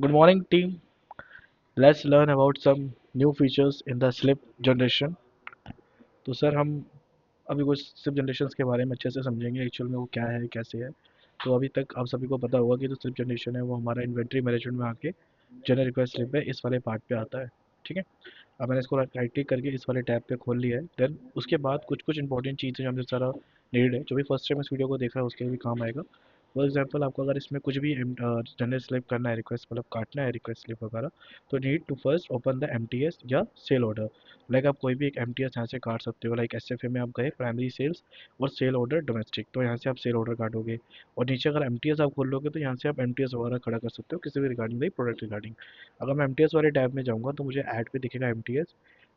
Good morning, team. Let's learn about some new features in the slip generation. तो sir हम अभी कुछ slip generations के बारे में अच्छे से समझेंगे एक्चुअल में वो क्या है कैसे है। तो अभी तक आप सभी को पता होगा कि जो स्लिप जनरेशन है वो हमारा इन्वेंट्री मैनेजमेंट में आके जनरल रिक्वेस्ट स्लिप है इस वाले पार्ट पे आता है। ठीक है। अब मैंने इसको राइट क्लिक करके इस वाले टैब पे खोल लिया है। देन उसके बाद कुछ कुछ इंपॉर्टेंट चीज़ें जो हमसे सारा नीड है जो भी फर्स्ट टाइम इस वीडियो को देख रहा है उसके लिए भी काम आएगा। फॉर एग्जाम्पल आपको अगर इसमें कुछ भी जनरल स्लिप करना है रिक्वेस्ट मतलब काटना है रिक्वेस्ट स्लिप वगैरह तो need to first open the M या सेल ऑर्डर। लाइक आप कोई भी एक एम यहाँ से काट सकते हो। लाइक एस में आप गए प्राइमरी सेल्स और सेल ऑर्डर डोमेस्टिक तो यहाँ से आप सेल ऑर्डर काटोगे। और नीचे अगर एम आप खोल लोगे तो यहाँ से आप एम वगैरह खड़ा कर सकते हो किसी भी रिगार्डिंग प्रोडक्ट रिगार्डिंग। अगर मैं एम वाले टैब में जाऊँगा तो मुझे ऐड पे दिखेगा एम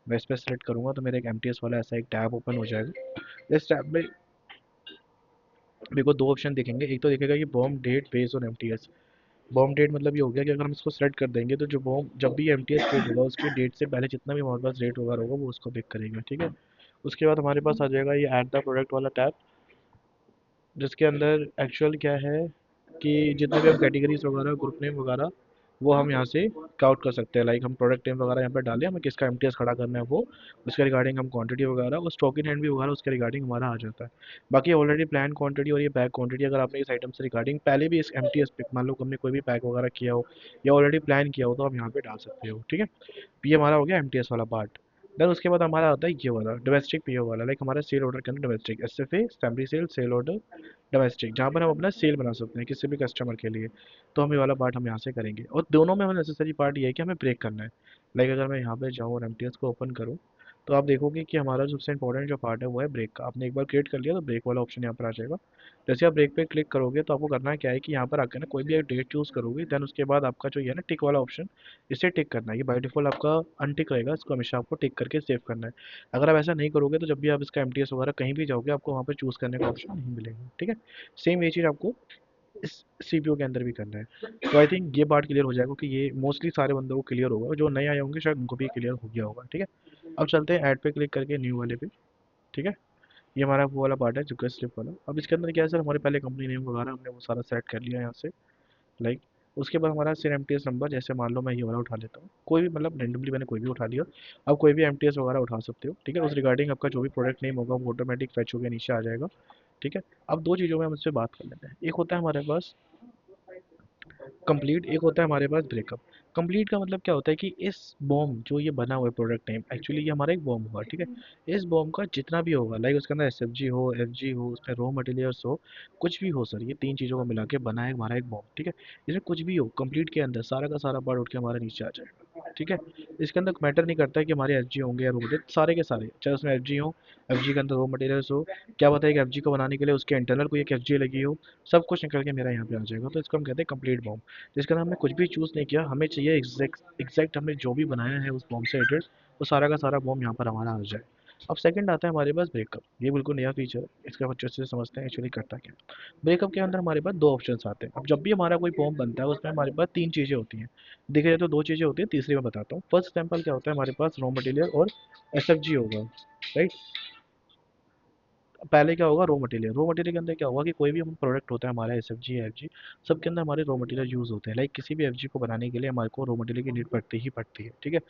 मैं इस पर सेलेक्ट करूँगा तो मेरा एक एम वाला ऐसा एक टैब ओपन हो जाएगा। इस टैब में मेरे को दो ऑप्शन दिखेंगे। एक तो दिखेगा कि BOM date based on M BOM date मतलब ये हो गया कि अगर हम इसको सेलेक्ट कर देंगे तो जो बॉम्ब जब भी एम क्रिएट होगा उसकी डेट से पहले जितना भी हमारे पास रेट वगैरह होगा वो उसको पिक करेगा। ठीक है। उसके बाद हमारे पास आ जाएगा ये ऐड द प्रोडक्ट वाला टैब जिसके अंदर एक्चुअल क्या है कि जितने भी हम कैटेगरीज वगैरह ग्रुप नेम वगैरह वो हम यहाँ से काउंट कर सकते हैं। लाइक हम प्रोडक्ट नेम वगैरह यहाँ पे डालें हमें किसका एम खड़ा करना है वो उसके रिगार्डिंग हम क्वांटिटी वगैरह और स्टॉक इन हैंड भी वगैरह उसके रिगार्डिंग हमारा आ जाता है। बाकी ऑलरेडी प्लान क्वांटिटी और ये पैक क्वांटिटी अगर आपने इस आइटम से रिगार्डिंग पहले भी इस एम पे मान लो हमने कोई भी पैक वगैरह किया हो या ऑलरेडी प्लान किया हो तो आप यहाँ पे डाल सकते हो। ठीक है। ये हमारा हो गया एम वाला पार्ट। देन उसके बाद हमारा आता है ये वाला डोमेस्टिक पीओ वाला। लाइक हमारा सेल ऑर्डर के अंदर domestic S F A family sale sale order domestic जहाँ पर हम अपना सेल बना सकते हैं किसी भी कस्टमर के लिए। तो हम ये वाला पार्ट हम यहाँ से करेंगे और दोनों में हमें नेसेसरी पार्ट ये है कि हमें ब्रेक करना है। लाइक अगर मैं यहाँ पे जाऊँ और एम को ओपन करूँ तो आप देखोगे कि हमारा सबसे इंपॉर्टेंट जो पार्ट है वो है ब्रेक का। आपने एक बार क्रिएट कर लिया तो ब्रेक वाला ऑप्शन यहाँ पर आ जाएगा। जैसे आप ब्रेक पे क्लिक करोगे तो आपको करना क्या है कि यहाँ पर आकर ना कोई भी एक डेट चूज़ करोगे। देन उसके बाद आपका जो ये है ना टिक वाला ऑप्शन इसे टिक करना है। ये बाय डिफ़ॉल्ट आपका अनटिक रहेगा इसको हमेशा आपको टिक करके सेव करना है। अगर आप ऐसा नहीं करोगे तो जब भी आप इसका एम वगैरह कहीं भी जाओगे आपको वहाँ पर चूज़ करने का ऑप्शन नहीं मिलेगा। ठीक है। सेम ये चीज़ आपको इस सीपीयू के अंदर भी करना है। तो आई थिंक ये पार्ट क्लियर हो जाएगा कि ये मोस्टली सारे बंदों को क्लियर होगा जो नए आए होंगे शायद उनको भी क्लियर हो गया होगा। ठीक है। अब चलते हैं ऐड पे क्लिक करके न्यू वाले पे। ठीक है। ये हमारा वो वाला पार्ट है जो स्लिप वाला। अब इसके अंदर क्या है सर हमारे पहले कंपनी नेम वगैरह हमने वो सारा सेट कर लिया यहाँ से। लाइक उसके बाद हमारा सिर एम नंबर जैसे मान लो मैं ये वाला उठा लेता हूँ कोई भी मतलब रेंडमली मैंने कोई भी उठा लिया। अब कोई भी एम वगैरह उठा सकते हो। ठीक है। उस रिगार्डिंग आपका जो भी प्रोडक्ट नेम होगा वो ऑटोमेटिक फैच होकर नीचे आ जाएगा। ठीक है। अब दो चीज़ों में हम इससे बात कर लेते हैं। एक होता है हमारे पास कंप्लीट एक होता है हमारे पास ब्रेकअप। कंप्लीट का मतलब क्या होता है कि इस बॉम्ब जो ये बना हुआ है प्रोडक्ट नेम एक्चुअली ये हमारा एक बॉम्ब हुआ। ठीक है। इस बॉम्ब का जितना भी होगा लाइक उसके अंदर एसएफजी हो एफजी हो उसमें रॉ मटेरियल्स हो कुछ भी हो सर ये तीन चीज़ों को मिला के बना है हमारा एक बॉम्ब। ठीक है। इसमें कुछ भी हो कंप्लीट के अंदर सारा का सारा पार्ट उठ के हमारे नीचे आ जाएगा। ठीक है। इसके अंदर मैटर नहीं करता है कि हमारे एफ होंगे या रॉ मटेरियल सारे के सारे चाहे उसमें एफ हो एफ के अंदर रॉ मटेरियल्स हो क्या पता है कि एफ को बनाने के लिए उसके इंटरनल कोई एक एफ लगी हो सब कुछ निकल के मेरा यहाँ पे आ जाएगा। तो इसको हम कहते हैं कंप्लीट बॉम्ब। जिसके अंदर हमने कुछ भी चूज़ नहीं किया हमें चाहिए एग्जैक्ट एग्जैक्ट हमने जो भी बनाया है उस बॉम्ब से रिलेटेड वो सारा का सारा बॉम्ब यहाँ पर हमारा आ जाए। अब सेकंड आता है हमारे पास ब्रेकअप। ये बिल्कुल नया फीचर है इसका अच्छे से समझते हैं एक्चुअली करता क्या है। ब्रेकअप के अंदर हमारे पास दो ऑप्शंस आते हैं। अब जब भी हमारा कोई बॉम्ब बनता है उसमें हमारे पास तीन चीज़ें होती हैं। देखा जाए तो दो चीज़ें होती हैं तीसरी मैं बताता हूँ। फर्स्ट एग्जाम्पल क्या होता है हमारे पास रॉ मटेरियल और एस होगा। राइट। पहले क्या होगा रॉ मटेरियल के अंदर क्या होगा कि कोई भी हम प्रोडक्ट होता है हमारा S F G F G सबके अंदर हमारे रॉ मटेरियल यूज़ होते हैं। लाइक किसी भी एफ जी को बनाने के लिए हमारे को रॉ मटेरियल की नीड पड़ती ही पड़ती है। ठीक है।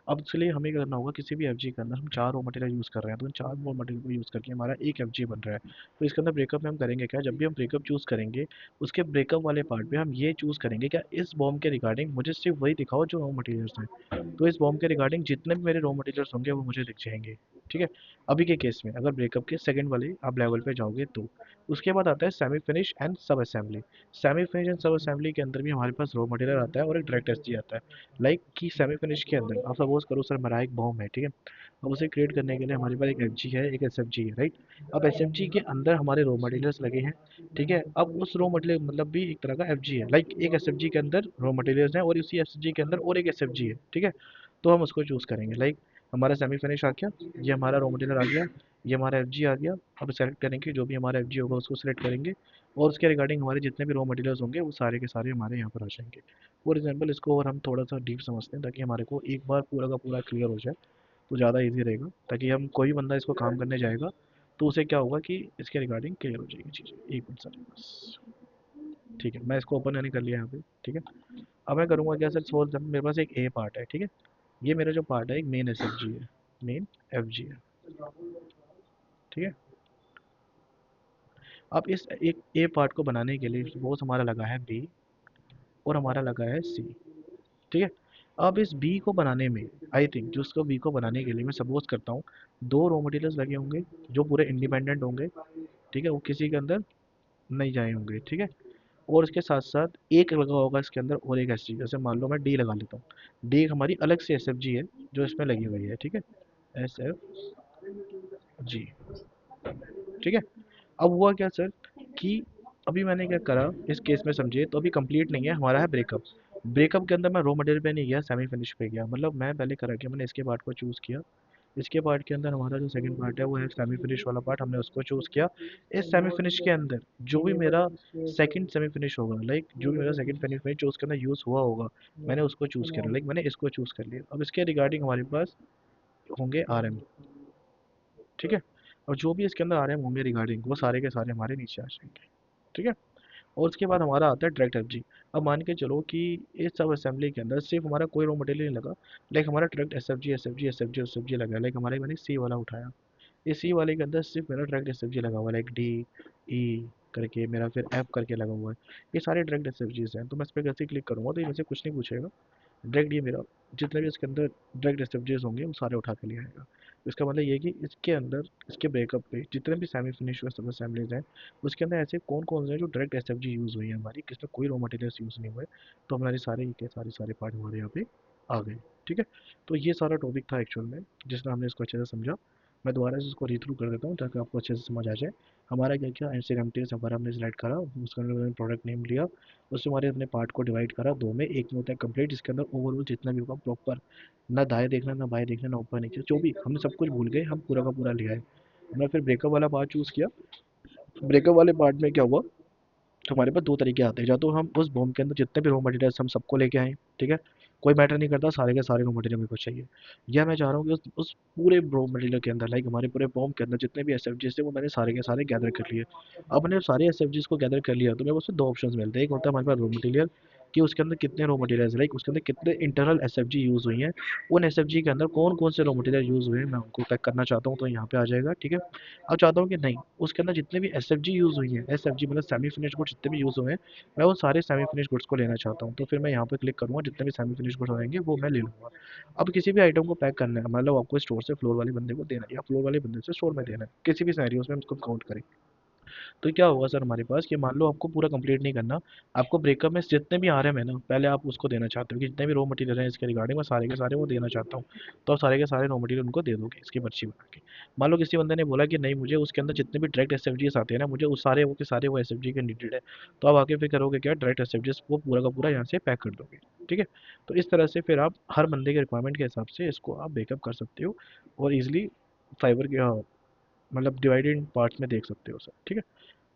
अब इसलिए हमें क्या करना होगा किसी भी एफ के अंदर हम चार रॉ मटेरियल यूज़ कर रहे हैं तो उन चार रॉ मटेरियल को यूज़ करके हमारा एक एफ बन रहा है। तो इसके अंदर ब्रेकअप में हम करेंगे क्या जब भी हम ब्रेकअप चूज़ करेंगे उसके ब्रेकअप वाले पार्ट में हम ये चूज़ करेंगे क्या इस बॉम्ब के रिगार्डिंग मुझे सिर्फ वही दिखाओ जो रॉ मटेरियल्स हैं। तो इस बॉम्ब के रिगार्डिंग जितने भी मेरे रॉ मटेरियल्स होंगे वो मुझे दिख जाएंगे। ठीक है। अभी के केस में अगर ब्रेकअप के सेकंड वाले आप लेवल पे जाओगे तो उसके बाद आता है सेमी फिनिश एंड सब असेंबली। सेमी फिनिश एंड सब असेंबली के अंदर भी हमारे पास रॉ मटेरियल आता है और एक डायरेक्ट एस आता है। लाइक कि सेमी फिनिश के अंदर आप सपोज करो सर मेरा एक बॉम्ब है। ठीक है। अब उसे क्रिएट करने के लिए हमारे पास एक एफ है एक एस है। राइट। अब एस के अंदर हमारे रॉ मटेरियल्स लगे हैं। ठीक है। अब उस रॉ मटेरियल मतलब भी एक तरह का एफ है। लाइक एक एस के अंदर रॉ मटेरियल्स हैं और उसी एफ के अंदर और एक एस है। ठीक है। तो हम उसको चूज़ करेंगे। लाइक हमारा सेमी फिनिश आ गया ये हमारा रॉ मटेरियल आ गया ये हमारा एफ आ गया। अब सेलेक्ट करेंगे जो भी हमारा एफ होगा उसको सेलेक्ट करेंगे और उसके रिगार्डिंग हमारे जितने भी रॉ मटेरियल्स होंगे वो सारे के सारे हमारे यहाँ पर आ जाएंगे। फॉर एग्जाम्पल इसको और हम थोड़ा सा डीप समझते हैं ताकि हमारे को एक बार पूरा का पूरा क्लियर हो जाए तो ज़्यादा इजी रहेगा ताकि हम कोई भी बंदा इसको काम करने जाएगा तो उसे क्या होगा कि इसके रिगार्डिंग क्लियर हो जाएगी चीज़ें। एक मिनट सर बस। ठीक है। मैं इसको ओपन मैंने कर लिया यहाँ पे। ठीक है। अब मैं करूँगा क्या सर, सपोज मेरे पास एक ए पार्ट है, ठीक है। ये मेरा जो पार्ट है एक मेन एस एफ जी है, मेन एफ जी है, ठीक है। अब इस एक ए पार्ट को बनाने के लिए सपोज हमारा लगा है बी और हमारा लगा है सी, ठीक है। अब इस बी को बनाने में, आई थिंक जो उसको बी को बनाने के लिए मैं सपोज करता हूँ दो रॉ मटेरियल्स लगे होंगे जो पूरे इंडिपेंडेंट होंगे, ठीक है, वो किसी के अंदर नहीं जाए होंगे, ठीक है। और इसके साथ साथ एक लगा होगा इसके अंदर और एक एस, जैसे मान लो मैं डी लगा लेता हूँ, डी एक हमारी अलग से एस एफ जी है जो इसमें लगी हुई है, ठीक है, एस एफ जी, ठीक है। अब हुआ क्या सर कि अभी मैंने क्या करा इस केस में, समझिए, तो अभी कंप्लीट नहीं है, हमारा है ब्रेकअप। ब्रेकअप के अंदर मैं रॉ मटेरियल पे नहीं गया, सेमी फिनिश पे गया, मतलब मैं पहले करा कि मैंने इसके पार्ट को चूज़ किया, इसके पार्ट के अंदर हमारा जो सेकंड पार्ट है वो है सेमी फिनिश वाला पार्ट, हमने उसको चूज़ किया। इस सेमी फिनिश के अंदर जो भी मेरा सेकंड सेमी फिनिश होगा, लाइक जो भी मेरा सेकंड सेमी फिनिश जो उसके अंदर यूज़ हुआ होगा, मैंने उसको चूज़ किया, लाइक मैंने इसको चूज़ कर लिया। अब इसके रिगार्डिंग हमारे पास होंगे आर एम, ठीक है। और जो भी इसके अंदर आ रहे हैं होंगे रिगार्डिंग, वो सारे के सारे हमारे नीचे आ जाएंगे, ठीक है। और उसके बाद हमारा आता है डायरेक्ट एफजी। अब मान के चलो कि इस सब असेंबली के अंदर सिर्फ हमारा कोई रॉ मटेरियल नहीं लगा, लाइक हमारा direct S F G S F G S F G S F G लगा, लाइक हमारे मैंने सी वाला उठाया, इस सी वाले के अंदर सिर्फ मेरा डायरेक्ट एस एफ जी लगा हुआ है, लाइक डी ई करके मेरा फिर एफ करके लगा हुआ है। ये सारे डायरेक्ट एस एफ जीज हैं, तो मैं इस पर कैसे क्लिक करूँगा तो ये मुझे कुछ नहीं पूछेगा, डायरेक्ट ये मेरा जितने भी इसके अंदर डायरेक्ट एसएफजेस होंगे वो सारे उठा के ले आएगा। इसका मतलब ये है कि इसके अंदर इसके ब्रेकअप पे जितने भी सेमी फिनिश हुए सब असेंबलीज हैं, उसके अंदर ऐसे कौन कौन से हैं जो डायरेक्ट एसएफजी यूज़ हुई है हमारी, किसमें कोई रॉ मटेरियल्स यूज़ नहीं हुए, तो हमारे सारे के सारे सारे पार्ट हमारे यहाँ पे आ गए, ठीक है। तो ये सारा टॉपिक था एक्चुअल में, जिसमें हमने इसको अच्छे से समझा। मैं दोबारा से इसको रीथ्रू कर देता हूँ ताकि आपको अच्छे से समझ आ जाए। हमारा क्या क्या एनसीएमटीएस हमारा हमने सेलेक्ट करा, उसके अंदर हमने प्रोडक्ट नेम लिया, उससे हमारे अपने पार्ट को डिवाइड करा दो में, एक में होता है कंप्लीट जिसके अंदर ओवरऑल जितना भी होगा प्रॉपर, ना दाएं देखना ना बाएं देखना ना ऊपर नीचे, जो भी हमने सब कुछ भूल गए, हम पूरा का पूरा ले आए। हमने फिर ब्रेकअप वाला पार्ट चूज़ किया। ब्रेकअप वाले पार्ट में क्या हुआ, तो हमारे पास दो तरीके आते हैं, या तो हम उस बॉम्ब के अंदर जितने भी रॉ मटेरियल्स हम सबको लेके आएँ, ठीक है, कोई मैटर नहीं करता, सारे के सारे रॉ मटेरियल मेरे को चाहिए। या मैं चाह रहा हूँ कि उस पूरे रॉ मटेरियल के अंदर, लाइक हमारे पूरे बॉम्ब के अंदर जितने भी एसएफजीज थे वो मैंने सारे के सारे गैदर कर लिए। अब मैंने सारे एसएफजीज को गैदर कर लिया तो मेरे को उसमें दो ऑप्शंस मिलते हैं, एक होता है हमारे पास रॉ मटेरियल कि उसके अंदर कितने रॉ मटेरियल्स, लाइक उसके अंदर कितने इंटरनल एसएफजी यूज़ हुई हैं, उन एसएफजी के अंदर कौन कौन से रॉ मटेरियल यूज़ हुए हैं मैं उनको पैक करना चाहता हूँ, तो यहाँ पे आ जाएगा, ठीक है। अब चाहता हूँ कि नहीं, उसके अंदर जितने भी एस एफ जी यूज़ हुई हैं, एस एफ जी मतलब सेमी फिनिश गुड्स जितने भी यूज़ हुए हैं, मैं वो सारे सेमी फिनिश गुड्स को लेना चाहता हूँ, तो फिर मैं यहाँ पे क्लिक करूँगा, जितने भी सेमी फिनिश गुड्स रहेंगे वो मैं ले लूँगा। अब किसी भी आइटम को पैक करना है, मतलब आपको स्टोर से फ्लोर वाले बंदे को देना है या फ्लोर वाले बंदे से स्टोर में देना है, किसी भी सिनेरियोस में हम उसको काउंट करें, तो क्या होगा सर हमारे पास कि मान लो आपको पूरा कंप्लीट नहीं करना, आपको ब्रेकअप में जितने भी आ रहे हैं ना पहले आप उसको देना चाहते हो कि जितने भी रॉ मटेरियल हैं इसके रिगार्डिंग मैं सारे के सारे वो देना चाहता हूँ, तो आप सारे के सारे रॉ मटेरियल उनको दे दोगे इसकी पर्ची बना के। मान लो किसी बंदे ने बोला कि नहीं मुझे उसके अंदर जितने भी डायरेक्ट एस एफ जीज आते हैं ना मुझे उस सारे वो के सारे वो एस एफ जी के नीडेड है, तो आप आगे फिर करोगे क्या, डायरेक्ट एस एफ जीज वो पूरा का पूरा यहाँ से पैक कर दोगे, ठीक है। तो इस तरह से फिर आप हर बंदे के रिक्वायरमेंट के हिसाब से इसको आप बैकअप कर सकते हो और ईजिली फाइबर के मतलब डिवाइडेड पार्ट्स में देख सकते हो सर, ठीक है।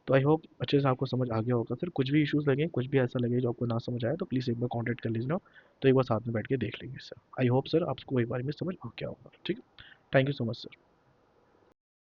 तो आई होप अच्छे से आपको समझ आ गया होगा सर, कुछ भी इश्यूज़ लगे कुछ भी ऐसा लगे जो आपको ना समझ आए तो प्लीज़ एक बार कॉन्टैक्ट कर लीजिए, तो एक बार साथ में बैठ के देख लेंगे सर। आई होप सर आपको एक बार में समझ आ गया होगा, ठीक है। Thank you so much sir.